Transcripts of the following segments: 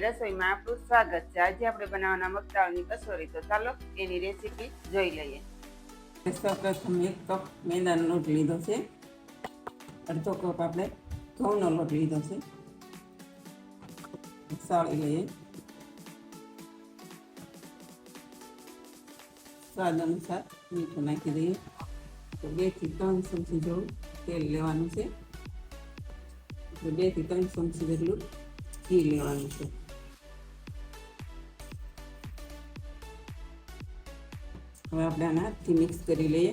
રસોઈમાં આપણું સ્વાગત છે। આજે આપણે બનાવવાના મગદાળની કચોરી, તો ચાલો એની રેસીપી જોઈ લઈએ। સૌપ્રથમ 1 કપ મેદાનો લોટ લીધો છે, અડધો કપ આપણે ઘઉંનો લોટ લીધો છે, સાળી લઈએ। સ્વાદ અનુસાર મીઠું નાખી દઈએ। તો 2 થી 3 ચમચી જેવું તેલ લેવાનું છે, 2 થી 3 ચમચી જેટલું ઘી લેવાનું છે। હવે આપણે આને હાથથી મિક્સ કરી લઈએ।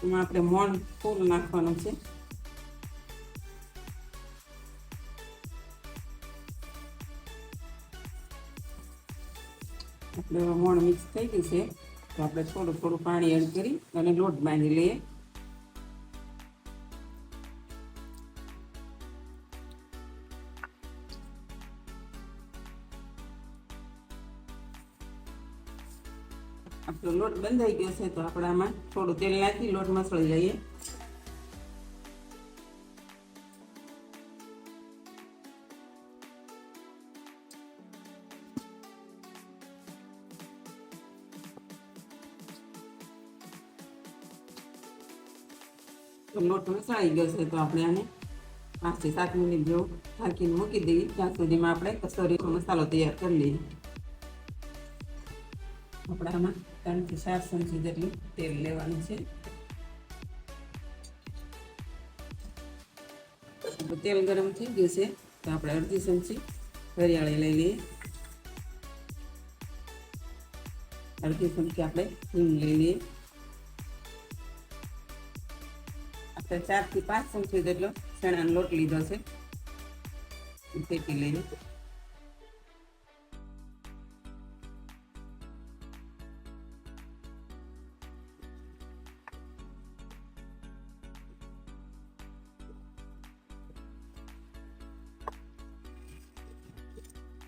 એમાં આપણે મોણ ફૂલ નાખવાનું છે। આપણે મોણ મિક્સ થઈ ગયું છે, તો આપણે થોડું થોડું પાણી એડ કરી અને લોટ બાંધી લઈએ। આપણો લોટ બંધાઈ ગયો છે, તો આપણે આમાં થોડું તેલ નાખી લોટ મસળી લઈએ। તો લોટ મસળાઈ ગયો છે, તો આપણે આને 5 થી 7 મિનિટ જેવું ઢાંકીને મૂકી દઈએ, ત્યાં સુધીમાં આપણે કચોરીનો મસાલો તૈયાર કરી લઈએ। આપણે આમાં 3 થી 4 ચમચી જેટલું તેલ લેવાનું છે। તેલ ગરમ થઈ ગયું છે, તો આપણે અડધી ચમચી વરિયાળી લઈ લઈએ, અડધી ચમચી આપણે હિંગ લઈ લઈએ। આપણે 4 થી 5 ચમચી જેટલો ચણાનો લોટ લીધો છે, ફેટી લઈએ।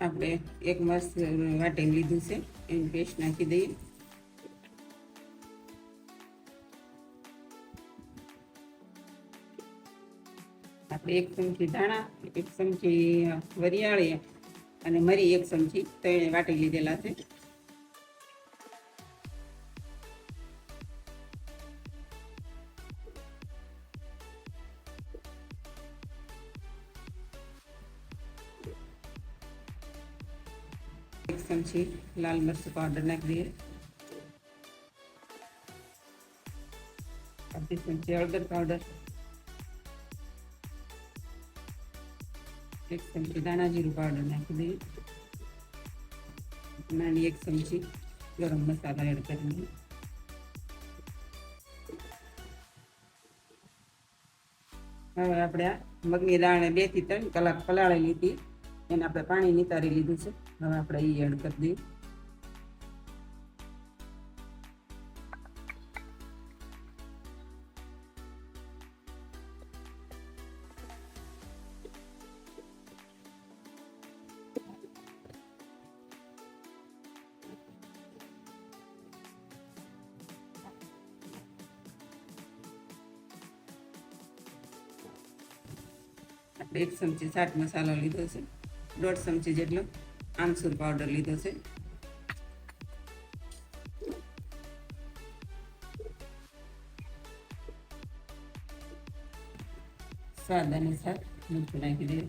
આપણે 1 મસ્ત વાટીને લીધું છે, એની પેસ્ટ નાખી દઈએ। આપણે 1 ચમચી ધાણા, 1 ચમચી વરિયાળી અને મરી 1 ચમચી તળીને વાટી લીધેલા છે। એક ચમચી લાલ મરચું પાવડર નાખી દઈએ, અડધી ચમચી હળદર પાવડર, 1 ચમચી દાણા જીરું પાવડર નાખી દઈએ, નાની 1 ચમચી ગરમ મસાલા એડ કરી દઈએ। હવે આપણે આ મગની દાળને 2 થી 3 કલાક પલાળેલી હતી, એને આપણે પાણી નિતારી લીધું છે, હવે આપણે એ એડ કરી દઈએ। આપણે 1 ચમચી ચાટ મસાલો લીધો છે, 1.5 ચમચી જેટલો આમચૂર પાવડર લીધો છે, સ્વાદ અનુસાર મીઠું નાખી દઈએ।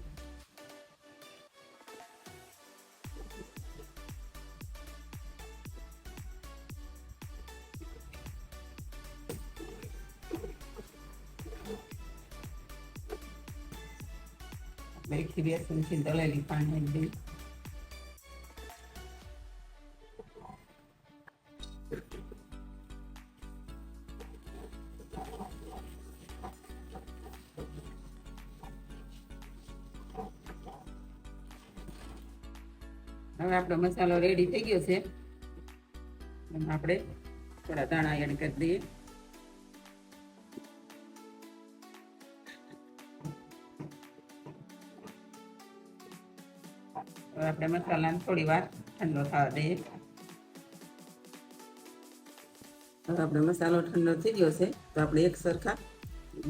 આપણે 1 થી 2 ચમચી દળેલી પાણી નાખી દઈએ। હવે આપણો મસાલો રેડી થઈ ગયો છે, એમાં આપણે થોડા દાણા એડ કરી દઈએ। હવે આપણે મસાલાને થોડી વાર ઠંડો થવા દઈએ। હવે આપણે મસાલો ઠંડો થઈ ગયો છે, તો આપણે એક સરખા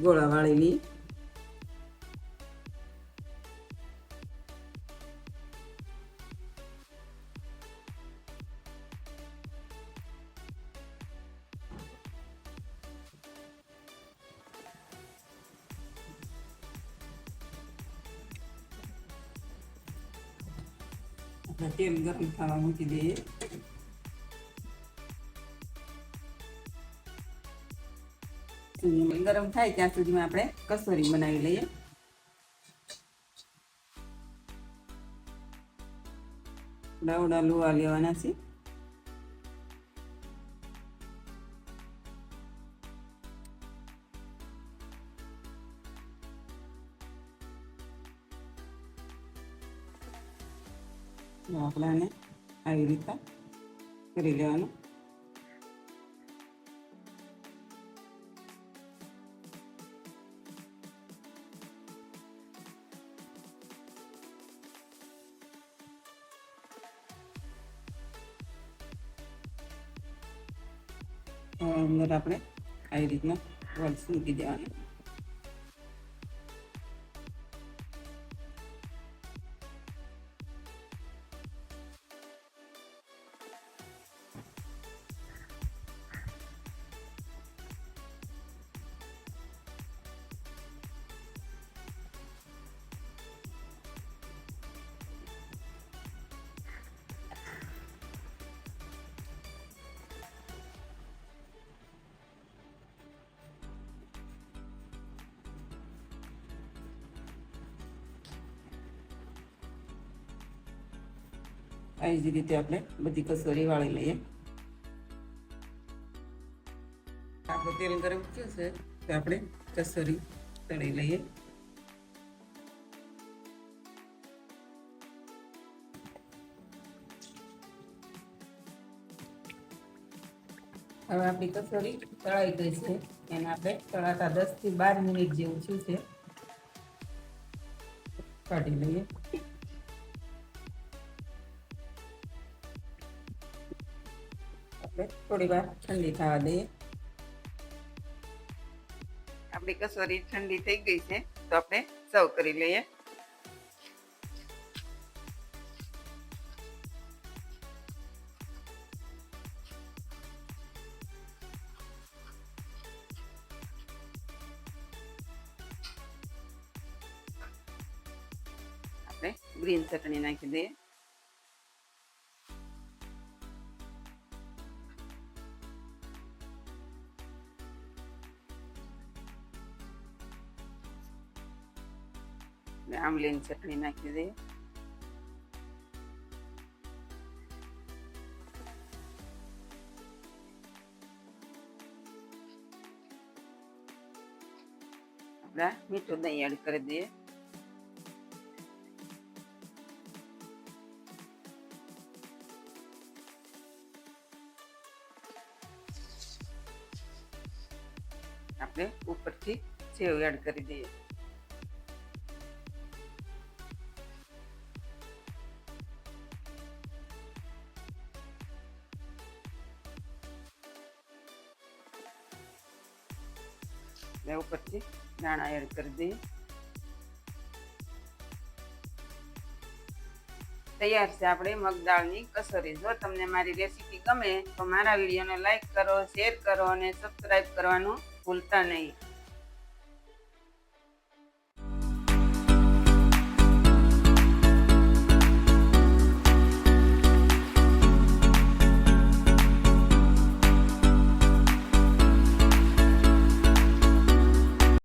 ગોળા વાળી લઈએ। તેલ ગરમ થવા મૂકી દઈએ. ગરમ થાય ત્યાં સુધીમાં આપણે કસોરી બનાવી લઈએ. ડાવડા લુવા લેવાના છે. આપણે આને આવી રીતે કરી લેવાનું. અંદર આપણે આવી રીતના વોલ્સ મૂકી દેવાનું. આવી જ રીતે આપણે બધી કસોરી વાળી લઈએ. આપણું તેલ ગરમ થયું છે તો આપણે કસોરી તળી લઈએ. હવે આપણી કસોરી તળાઈ ગઈ છે. એને આપણે તળાતા 10 થી 12 મિનિટ જેવું થયું છે. કાઢી લઈએ. થોડી વાર ઠંડી થવા દઈએ. આપણી કસોરી ઠંડી થઈ ગઈ છે તો આપણે સર્વ કરી લઈએ. આપણે ગ્રીન ચટણી નાખી દઈએ. આમલીની ચટણી નાખી દઈએ. આપણે મીઠું દહીં એડ કરી દઈએ. આપણે ઉપરથી સેવ એડ કરી દઈએ. ઉપરથી દાણા એડ કરી દઈએ. તૈયાર છે આપણે મગદાળની કસોરી. જો તમને મારી રેસીપી ગમે તો મારા વિડીયોને લાઈક કરો, શેર કરો અને સબસ્ક્રાઈબ કરવાનું ભૂલતા નહીં.